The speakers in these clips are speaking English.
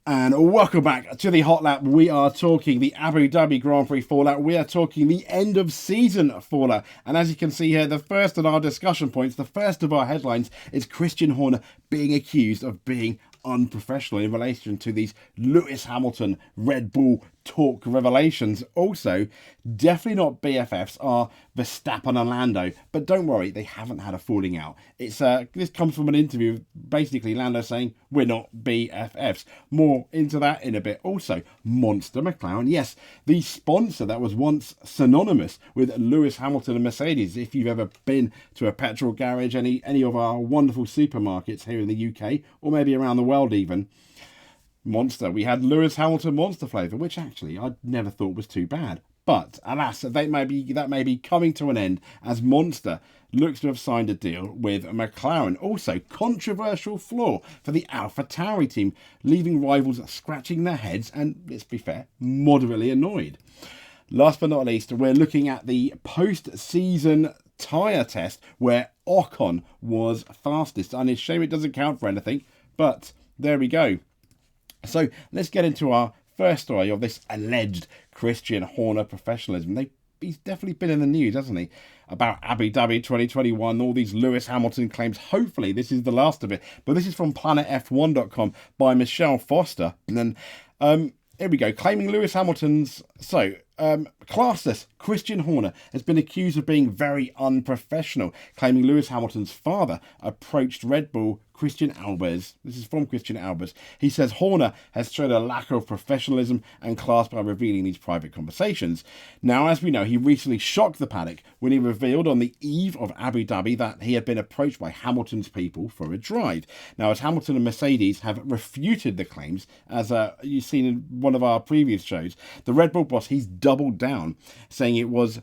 And welcome back to the Hot Lap. We are talking the Abu Dhabi Grand Prix fallout. We are talking the end of season fallout. And as you can see here, the first of our discussion points, the first of our headlines is Christian Horner being accused of being unprofessional in relation to these Lewis Hamilton Red Bull talk revelations. Also, definitely not BFFs are Verstappen and Lando, but don't worry, they haven't had a falling out. It's this comes from an interview, basically Lando saying we're not BFFs. More into that in a bit. Also, Monster McLaren, yes, the sponsor that was once synonymous with Lewis Hamilton and Mercedes. If you've ever been to a petrol garage, any of our wonderful supermarkets here in the UK, or maybe around the world even, Monster. We had Lewis Hamilton Monster flavour, which actually I never thought was too bad. But alas, that may be coming to an end as Monster looks to have signed a deal with McLaren. Also, controversial flaw for the Alpha Tauri team, leaving rivals scratching their heads and, let's be fair, moderately annoyed. Last but not least, we're looking at the post-season tyre test where Ocon was fastest. And it's a shame it doesn't count for anything, but there we go. So let's get into our first story of this alleged Christian Horner professionalism. He's definitely been in the news, hasn't he? About Abu Dhabi 2021, all these Lewis Hamilton claims. Hopefully this is the last of it. But this is from planetf1.com by Michelle Foster. And then here we go. Claiming Lewis Hamilton's... classless Christian Horner has been accused of being very unprofessional, claiming Lewis Hamilton's father approached Red Bull Christian Albers. This is from Christian Albers. He says Horner has shown a lack of professionalism and class by revealing these private conversations. Now, as we know, he recently shocked the paddock when he revealed on the eve of Abu Dhabi that he had been approached by Hamilton's people for a drive. Now, as Hamilton and Mercedes have refuted the claims, as you've seen in one of our previous shows, the Red Bull boss, he's doubled down, saying it was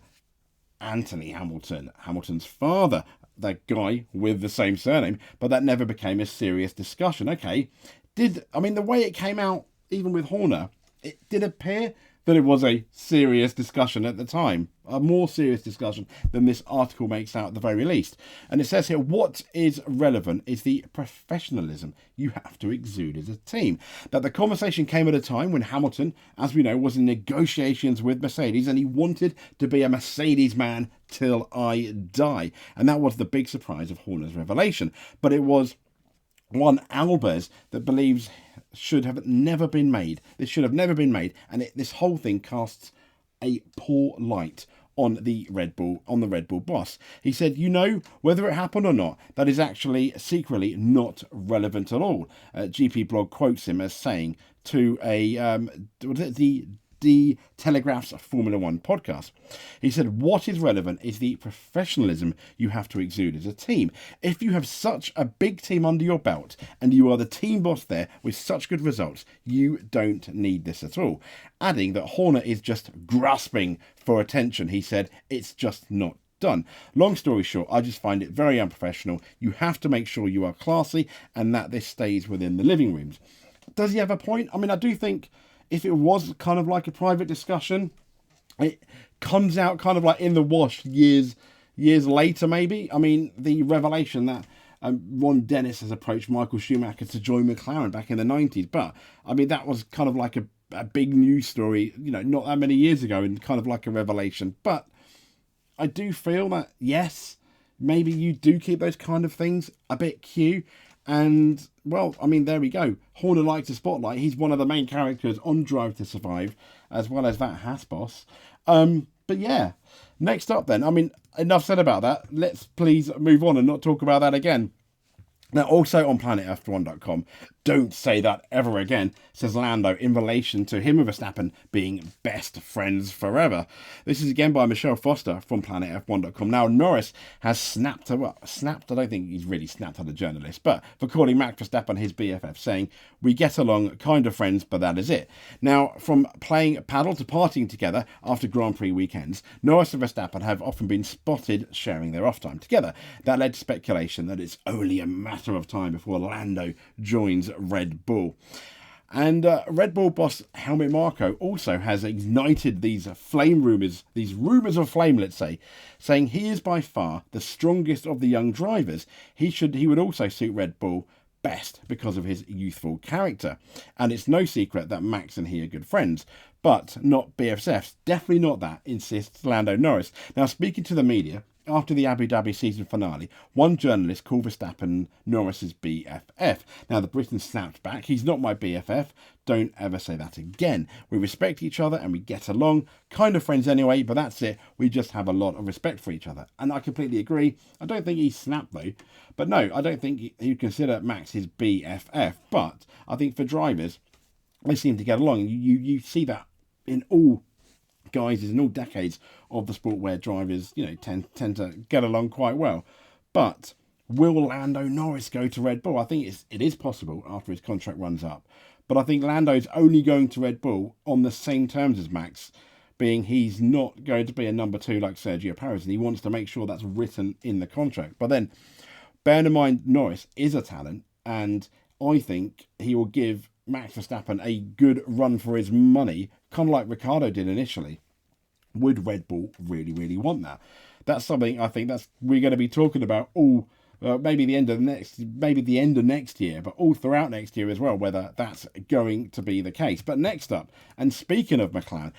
Anthony Hamilton, Hamilton's father, that guy with the same surname, but that never became a serious discussion. Okay, the way it came out, even with Horner, it did appear that it was a serious discussion at the time, a more serious discussion than this article makes out at the very least. And it says here, what is relevant is the professionalism you have to exude as a team. That the conversation came at a time when Hamilton, as we know, was in negotiations with Mercedes and he wanted to be a Mercedes man till I die. And that was the big surprise of Horner's revelation. But it was one Albers that believes should have never been made. This should have never been made, and this whole thing casts a poor light on the Red Bull boss. He said, whether it happened or not, that is actually secretly not relevant at all. GP Blog quotes him as saying to the Telegraph's Formula One podcast. He said, what is relevant is the professionalism you have to exude as a team. If you have such a big team under your belt and you are the team boss there with such good results, you don't need this at all. Adding that Horner is just grasping for attention. He said, it's just not done. Long story short, I just find it very unprofessional. You have to make sure you are classy and that this stays within the living rooms. Does he have a point? I do think if it was kind of like a private discussion, it comes out kind of like in the wash years later, maybe. The revelation that Ron Dennis has approached Michael Schumacher to join McLaren back in the 90s. But, that was kind of like a big news story, not that many years ago and kind of like a revelation. But I do feel that, yes, maybe you do keep those kind of things a bit cute. And, well, there we go. Horner likes the spotlight. He's one of the main characters on Drive to Survive, as well as that Haas boss. But yeah, next up then. Enough said about that. Let's please move on and not talk about that again. Now, also on planetf1.com, don't say that ever again, says Lando in relation to him and Verstappen being best friends forever. This is again by Michelle Foster from planetf1.com. Now, Norris has snapped, I don't think he's really snapped at a journalist, but for calling Max Verstappen his BFF, saying, we get along kind of friends, but that is it. Now, from playing paddle to partying together after Grand Prix weekends, Norris and Verstappen have often been spotted sharing their off time together. That led to speculation that it's only a matter of time before Lando joins Red Bull. And Red Bull boss Helmut Marko also has ignited these rumours of flame, let's say, saying he is by far the strongest of the young drivers. He would also suit Red Bull best because of his youthful character. And it's no secret that Max and he are good friends, but not BFFs. Definitely not that, insists Lando Norris. Now, speaking to the media, after the Abu Dhabi season finale, one journalist called Verstappen Norris's BFF. Now, the Briton snapped back, "He's not my BFF. Don't ever say that again. We respect each other and we get along. Kind of friends anyway, but that's it. We just have a lot of respect for each other." And I completely agree. I don't think he snapped, though. But no, I don't think he'd consider Max his BFF. But I think for drivers, they seem to get along. You see that in all guises in all decades of the sport where drivers, tend to get along quite well. But will Lando Norris go to Red Bull? I think it is possible after his contract runs up. But I think Lando's only going to Red Bull on the same terms as Max, being he's not going to be a number 2 like Sergio Perez, and he wants to make sure that's written in the contract. But then, bearing in mind, Norris is a talent, and I think he will give Max Verstappen a good run for his money, kind of like Ricciardo did initially. Would Red Bull really, really want that? That's something I think we're going to be talking about all maybe the end of next year, but all throughout next year as well, whether that's going to be the case. But next up, and speaking of McLaren,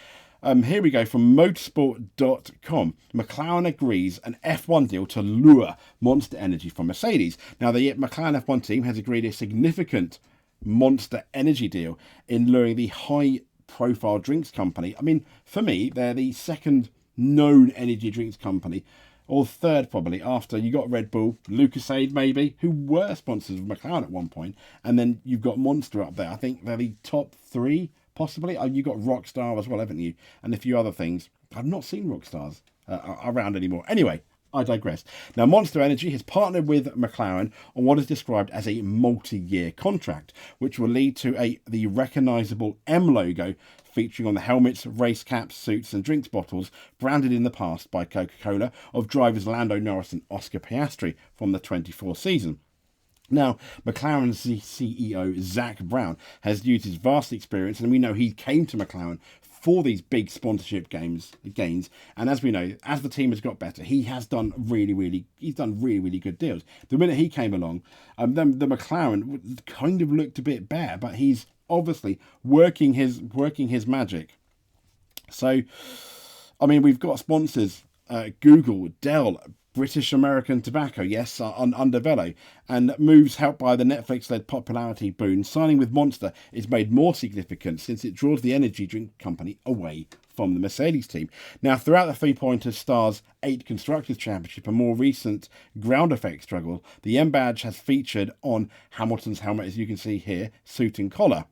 here we go from motorsport.com. McLaren agrees an F1 deal to lure Monster Energy from Mercedes. Now, the McLaren F1 team has agreed a significant Monster Energy deal in luring the high-profile drinks company. I mean, for me, they're the second known energy drinks company, or third probably, after you got Red Bull, Lucasade maybe, who were sponsors of McLaren at one point, and then you've got Monster up there. I think they're the top 3, possibly. Oh, you got Rockstar as well, haven't you? And a few other things. I've not seen Rockstars around anymore. Anyway, I digress. Now, Monster Energy has partnered with McLaren on what is described as a multi-year contract, which will lead to the recognisable M logo featuring on the helmets, race caps, suits and drinks bottles branded in the past by Coca-Cola of drivers Lando Norris and Oscar Piastri from the 24 season. Now, McLaren's CEO, Zach Brown, has used his vast experience, and we know he came to McLaren for these big sponsorship gains. And as we know, as the team has got better, he has done really, really good deals. The minute he came along, then the McLaren kind of looked a bit bare, but he's obviously working his magic. So, I mean, we've got sponsors, Google, Dell, British American Tobacco, yes, under Velo, and moves helped by the Netflix-led popularity boon. Signing with Monster is made more significant since it draws the energy drink company away from the Mercedes team. Now, throughout the three-pointer Stars 8 Constructors' Championship, a more recent ground effect struggle, the M badge has featured on Hamilton's helmet, as you can see here, suit and collar.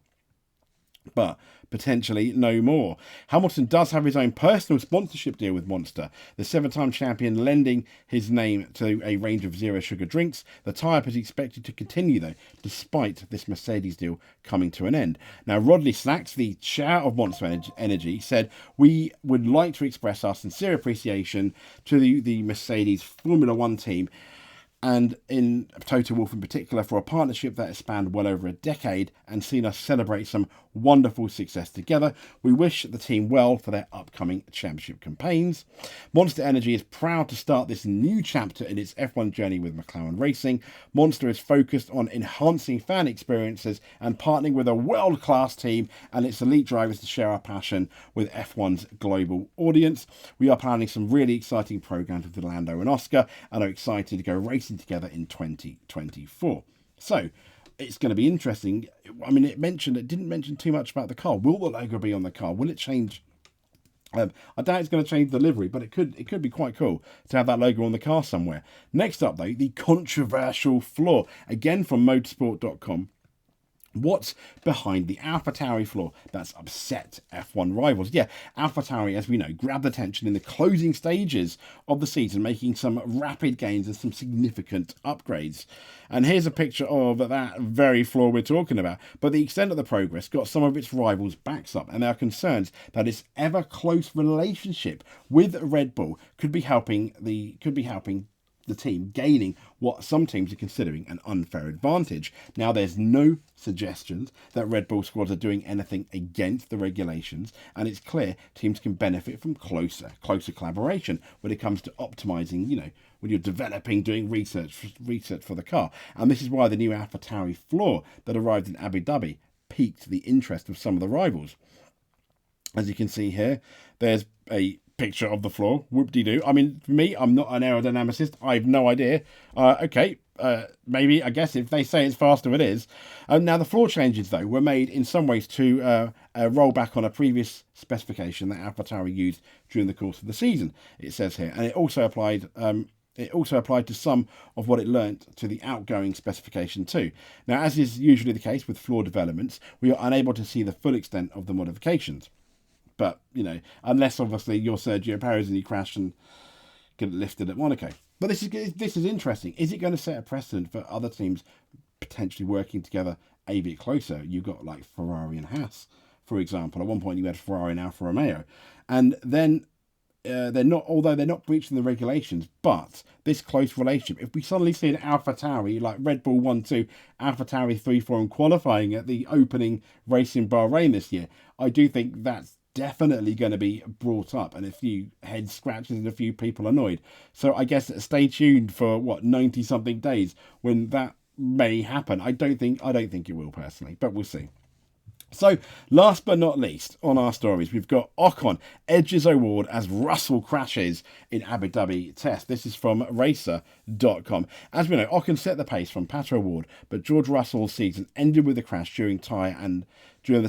But potentially no more. Hamilton does have his own personal sponsorship deal with Monster, the 7-time champion lending his name to a range of zero sugar drinks. The tie-up is expected to continue though, despite this Mercedes deal coming to an end. Now, Rodney Snacks, the chair of Monster Energy, said, "We would like to express our sincere appreciation to the Mercedes Formula One team, and in Toto Wolff in particular, for a partnership that has spanned well over a decade and seen us celebrate some wonderful success together. We wish the team well for their upcoming championship campaigns." Monster Energy is proud to start this new chapter in its F1 journey with McLaren Racing. Monster is focused on enhancing fan experiences and partnering with a world-class team and its elite drivers to share our passion with F1's global audience. We are planning some really exciting programs with Lando and Oscar and are excited to go racing together in 2024. So it's going to be interesting. I mean, it didn't mention too much about the car. Will the logo be on the car? Will it change? I doubt it's going to change the livery, but it could be quite cool to have that logo on the car somewhere. Next up, though, the controversial flaw, again from motorsport.com. What's behind the AlphaTauri flaw that's upset F1 rivals? Yeah, AlphaTauri, as we know, grabbed attention in the closing stages of the season, making some rapid gains and some significant upgrades. And here's a picture of that very flaw we're talking about. But the extent of the progress got some of its rivals' backs up, and there are concerns that its ever close relationship with Red Bull could be helping the the team gaining what some teams are considering an unfair advantage. Now, there's no suggestions that Red Bull squads are doing anything against the regulations, and it's clear teams can benefit from closer collaboration when it comes to optimizing, when you're developing, doing research for the car. And this is why the new AlphaTauri floor that arrived in Abu Dhabi piqued the interest of some of the rivals. As you can see here, there's a picture of the floor. Whoop-de-doo. I mean, for me, I'm not an aerodynamicist. I have no idea. Maybe, I guess, if they say it's faster, it is. Now, the floor changes, though, were made in some ways to roll back on a previous specification that AlphaTauri used during the course of the season, it says here. And it also applied to some of what it learnt to the outgoing specification too. Now, as is usually the case with floor developments, we are unable to see the full extent of the modifications. But, unless obviously you're Sergio Perez and you crash and get lifted at Monaco. But this is interesting. Is it going to set a precedent for other teams potentially working together a bit closer? You've got like Ferrari and Haas, for example. At one point you had Ferrari and Alfa Romeo. And then they're not breaching the regulations, but this close relationship, if we suddenly see an AlphaTauri like Red Bull 1-2, AlphaTauri 3-4 in qualifying at the opening race in Bahrain this year, I do think that's definitely going to be brought up, and a few head scratches and a few people annoyed. So I guess stay tuned for 90 something days when that may happen. I don't think it will personally, but we'll see. So, last but not least, on our stories, we've got Ocon edges award as Russell crashes in Abu Dhabi test. This is from Racer.com. As we know, Ocon set the pace from Pato Award, but George Russell's season ended with a crash during the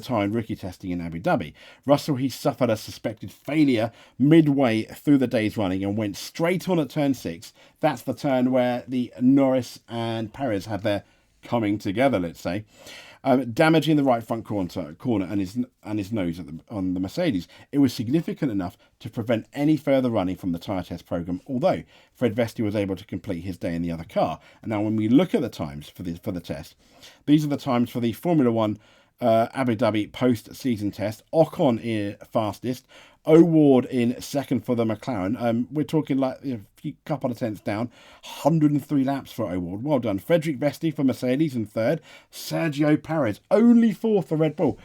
tyre and rookie testing in Abu Dhabi. Russell, he suffered a suspected failure midway through the day's running and went straight on at turn 6. That's the turn where the Norris and Perez had their coming together, let's say. Damaging the right front corner and his nose on the Mercedes. It was significant enough to prevent any further running from the tyre test programme, although Fred Vesti was able to complete his day in the other car. And now when we look at the times for the test, these are the times for the Formula 1 Abu Dhabi post-season test. Ocon fastest, O'Ward in second for the McLaren. We're talking like a couple of tenths down. 103 laps for O'Ward. Well done. Frederick Vesti for Mercedes in third. Sergio Perez only fourth for Red Bull.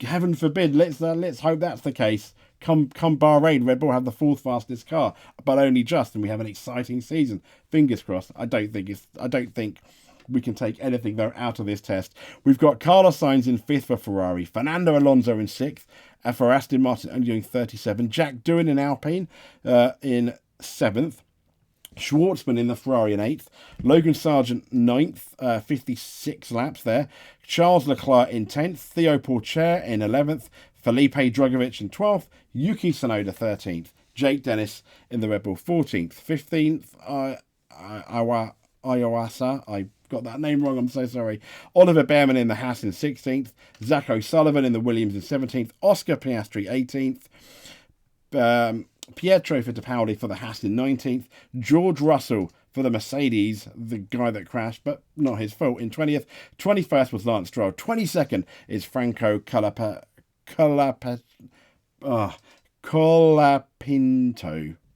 Heaven forbid. Let's hope that's the case. Come Bahrain, Red Bull have the fourth fastest car, but only just, and we have an exciting season. Fingers crossed. I don't think we can take anything though out of this test. We've got Carlos Sainz in fifth for Ferrari, Fernando Alonso in sixth, for Aston Martin only doing 37, Jack Doohan in Alpine in seventh, Schwartzman in the Ferrari in 8th, Logan Sargent 9th, 56 laps there, Charles Leclerc in 10th, Theo Pourchaire in 11th, Felipe Drugovich in 12th, Yuki Tsunoda 13th, Jake Dennis in the Red Bull 14th, 15th, Iwasa, I got that name wrong, I'm so sorry. Oliver Behrman in the Haas in 16th, Zach O'Sullivan in the Williams in 17th, Oscar Piastri 18th, Pietro Fittipaldi for the Haas in 19th, George Russell for the Mercedes, the guy that crashed, but not his fault, in 20th. 21st was Lance Stroll. 22nd is Franco Colapinto.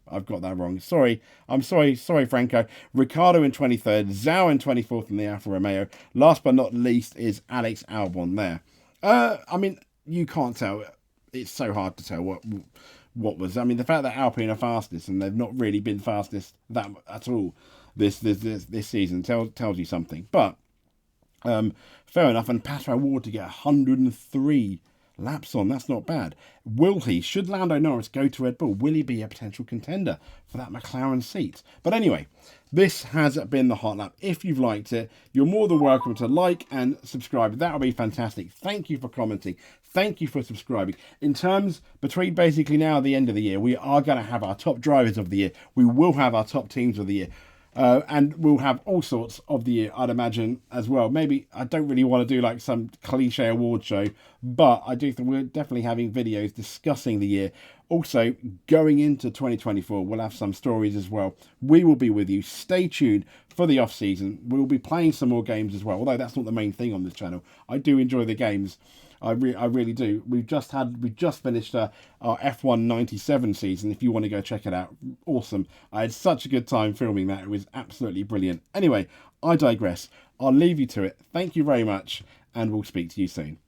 I've got that wrong. Sorry. I'm sorry, Franco. Ricciardo in 23rd, Zhou in 24th in the Alfa Romeo. Last but not least is Alex Albon there. I mean, you can't tell. It's so hard to tell what was. I mean, the fact that Alpine are fastest and they've not really been fastest that at all this season tells you something. But fair enough. And Pato O'Ward to get 103 laps on, that's not bad. Should Lando Norris go to Red Bull, will he be a potential contender for that McLaren seat? But anyway, this has been the Hot Lap. If you've liked it, you're more than welcome to like and subscribe. That would be fantastic. Thank you for commenting. Thank you for subscribing. In terms, between basically now and the end of the year, we are going to have our top drivers of the year. We will have our top teams of the year. And we'll have all sorts of the year, I'd imagine, as well. Maybe I don't really want to do like some cliche award show, but I do think we're definitely having videos discussing the year. Also, going into 2024, we'll have some stories as well. We will be with you. Stay tuned for the off-season. We'll be playing some more games as well, although that's not the main thing on this channel. I do enjoy the games. I really do. We just finished our F1 97 season. If you want to go check it out, awesome. I had such a good time filming that. It was absolutely brilliant. Anyway, I digress. I'll leave you to it. Thank you very much, and we'll speak to you soon.